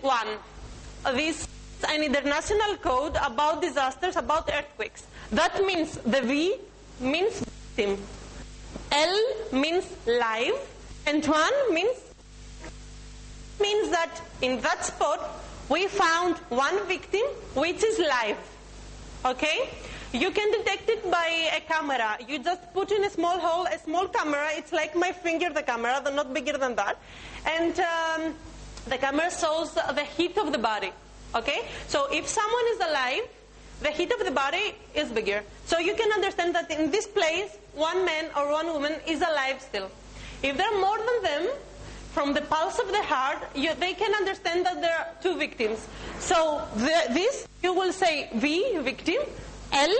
1. This is an international code about disasters, about earthquakes. That means the V means victim, L means live, and 1 means that in that spot we found one victim which is live. Okay? You can detect it by a camera. You just put in a small hole, a small camera. It's like my finger, the camera, they're not bigger than that. And the camera shows the heat of the body. Okay? So if someone is alive, the heat of the body is bigger. So you can understand that in this place, one man or one woman is alive still. If there are more than them, from the pulse of the heart, they can understand that there are 2 victims. So this, you will say V, victim, L,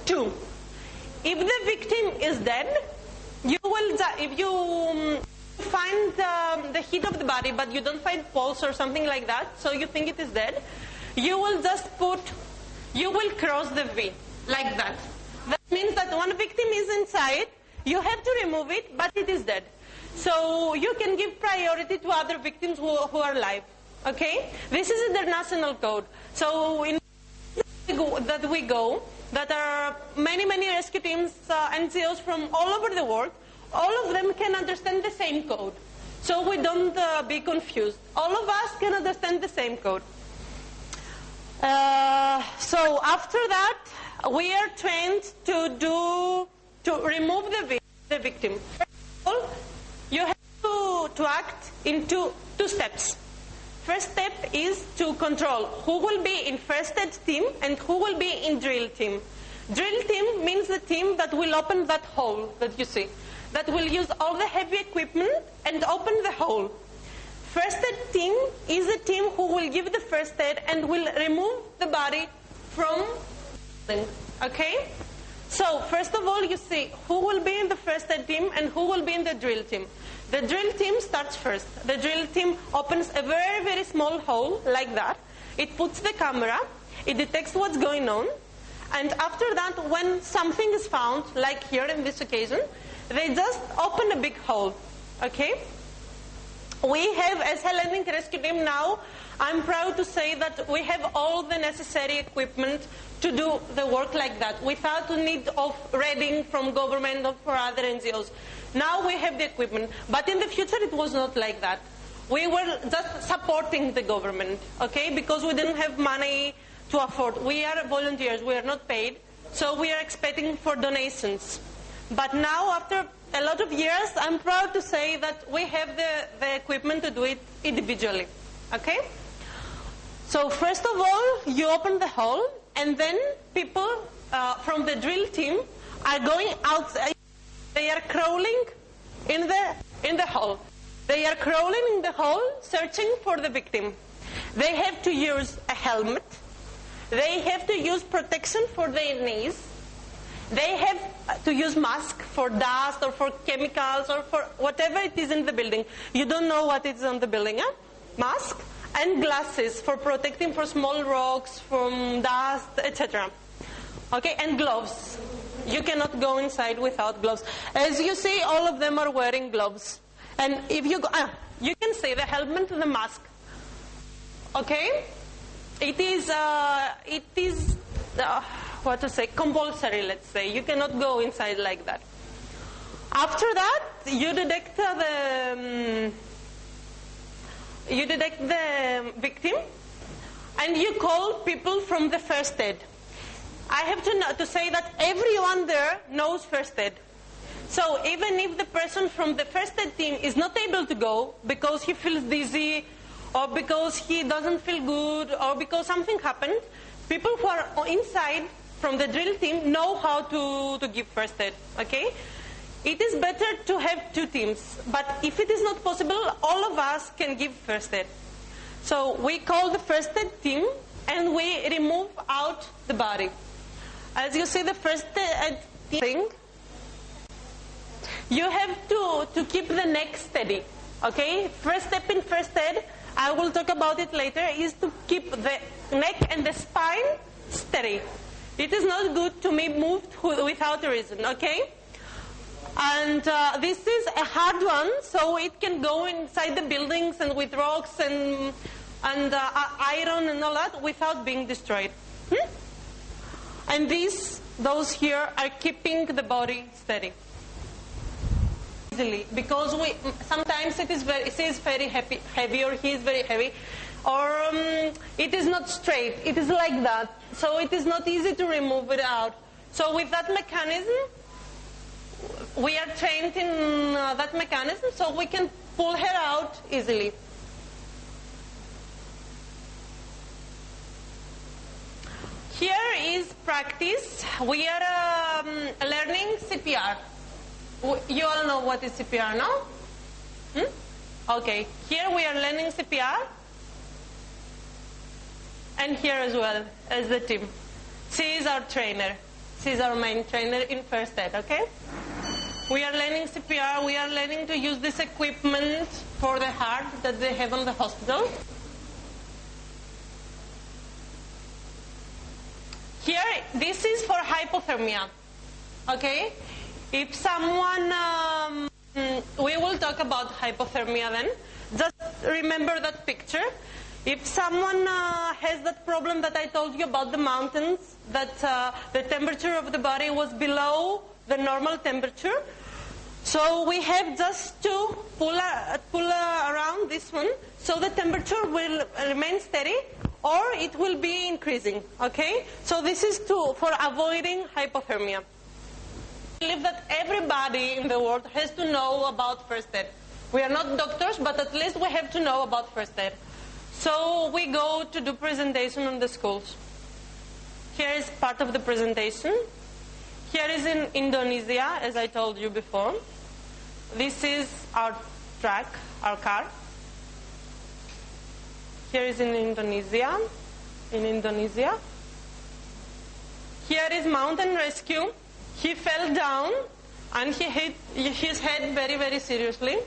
2. If the victim is dead, you will, if you find the heat of the body, but you don't find pulse or something like that, so you think it is dead, you will just you will cross the V, like that. That means that one victim is inside, you have to remove it, but it is dead. So you can give priority to other victims who are alive. Okay? This is international code. So in that we go, that are many rescue teams, NGOs from all over the world, all of them can understand the same code. So we don't be confused. All of us can understand the same code. So after that, we are trained to remove the victim. First of all, you have to act in two steps. First step is to control who will be in first aid team and who will be in drill team. Drill team means the team that will open that hole that you see, that will use all the heavy equipment and open the hole. First aid team is the team who will give the first aid and will remove the body from the building. Okay? So first of all, you see who will be in the first aid team and who will be in the drill team. The drill team starts first. The drill team opens a very small hole like that. It puts the camera, it detects what's going on, and after that, when something is found, like here in this occasion, they just open a big hole. Okay? We have, as Hellenic Rescue Team now, I'm proud to say that we have all the necessary equipment to do the work like that, without the need of raiding from government or for other NGOs. Now we have the equipment, but in the future it was not like that. We were just supporting the government, okay, because we didn't have money to afford. We are volunteers, we are not paid, so we are expecting for donations. But now, after a lot of years, I'm proud to say that we have the equipment to do it individually, okay? So first of all, you open the hole, and then people from the drill team are going outside. They are crawling in the hole. They are crawling in the hole, searching for the victim. They have to use a helmet. They have to use protection for their knees. They have to use mask for dust or for chemicals or for whatever it is in the building. You don't know what is on the building, huh? Mask and glasses for protecting from small rocks, from dust, etc. Okay, and gloves. You cannot go inside without gloves. As you see, all of them are wearing gloves. And if you go, you can see the helmet and the mask. Okay? It is what to say, compulsory, let's say. You cannot go inside like that. After that, you detect the victim, and you call people from the first aid. I have to say that everyone there knows first aid. So even if the person from the first aid team is not able to go because he feels dizzy, or because he doesn't feel good, or because something happened, people who are inside from the drill team know how to give first aid. Okay? It is better to have 2 teams, but if it is not possible, all of us can give first aid. So we call the first aid team, and we remove out the body. As you see, the first aid thing, you have to keep the neck steady. Okay? First step in first aid, I will talk about it later, is to keep the neck and the spine steady. It is not good to be moved without a reason, okay? And this is a hard one, so it can go inside the buildings and with rocks and and iron and all that without being destroyed. And those here are keeping the body steady. Easily, because sometimes it is very heavy, or he is very heavy, or it is not straight. It is like that, so it is not easy to remove it out. So with that mechanism, we are trained in that mechanism, so we can pull her out easily. Here is practice. We are learning CPR. You all know what is CPR now? Okay, here we are learning CPR. And here as well as the team. She is our trainer. She is our main trainer in first aid, okay? We are learning CPR. We are learning to use this equipment for the heart that they have on the hospital. Here, this is for hypothermia, okay? If someone, we will talk about hypothermia then. Just remember that picture. If someone has that problem that I told you about the mountains, that the temperature of the body was below the normal temperature, so we have just to pull around this one, so the temperature will remain steady, or it will be increasing, okay? So this is for avoiding hypothermia. I believe that everybody in the world has to know about first aid. We are not doctors, but at least we have to know about first aid. So we go to do presentation in the schools. Here is part of the presentation. Here is in Indonesia, as I told you before. This is our truck, our car. Here is in Indonesia. Here is mountain rescue. He fell down and he hit his head very, very seriously.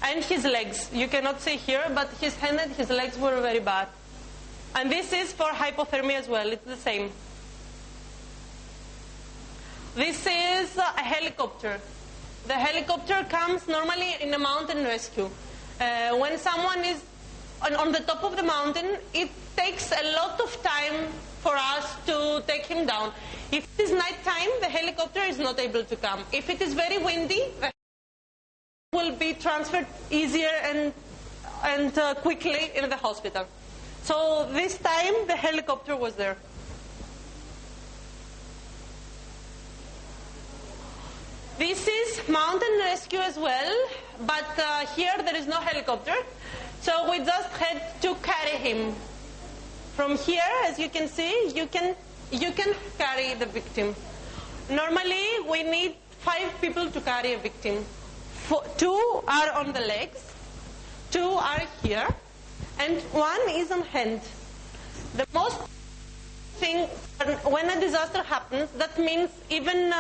And his legs. You cannot see here, but his hand and his legs were very bad. And this is for hypothermia as well. It's the same. This is a helicopter. The helicopter comes normally in a mountain rescue. When someone is on the top of the mountain, it takes a lot of time for us to take him down. If it is night time, the helicopter is not able to come. If it is very windy, the will be transferred easier and quickly in the hospital. So this time the helicopter was there. This is mountain rescue as well, but here there is no helicopter. So we just had to carry him. From here, as you can see, you can carry the victim. Normally we need 5 people to carry a victim. 2 are on the legs, 2 are here, and 1 is on hand. The most thing, when a disaster happens, that means even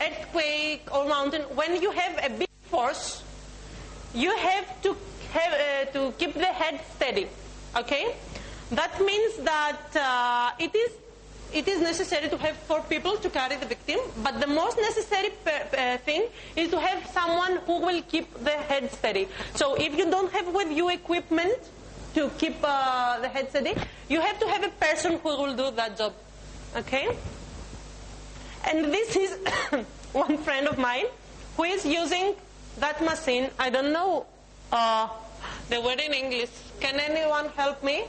earthquake or mountain, when you have a big force, you have to keep the head steady, okay? That means that it is necessary to have 4 people to carry the victim, but the most necessary thing is to have someone who will keep the head steady. So if you don't have with you equipment to keep the head steady, you have to have a person who will do that job, okay? And this is one friend of mine who is using that machine. I don't know the word in English. Can anyone help me?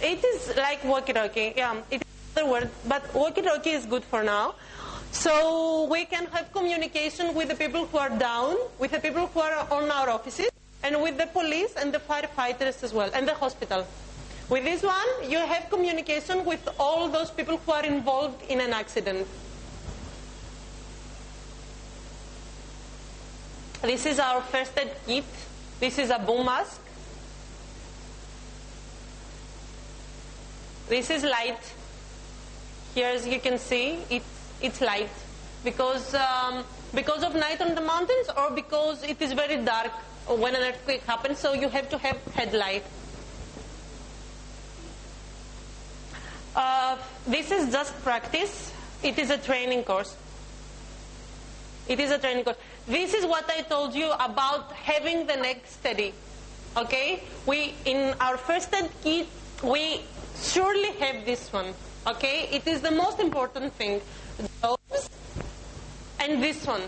It is like walkie-talkie, yeah. It is another word, but walkie-talkie is good for now. So we can have communication with the people who are down, with the people who are on our offices, and with the police and the firefighters as well, and the hospital. With this one, you have communication with all those people who are involved in an accident. This is our first aid kit. This is a boom mask. This is light. Here, as you can see, it's light because of night on the mountains, or because it is very dark when an earthquake happens. So you have to have headlight. This is just practice. It is a training course. It is a training course. this is what I told you about having the neck steady. Okay? In our first aid kit, we surely have this one. Okay? It is the most important thing. Gloves and this one.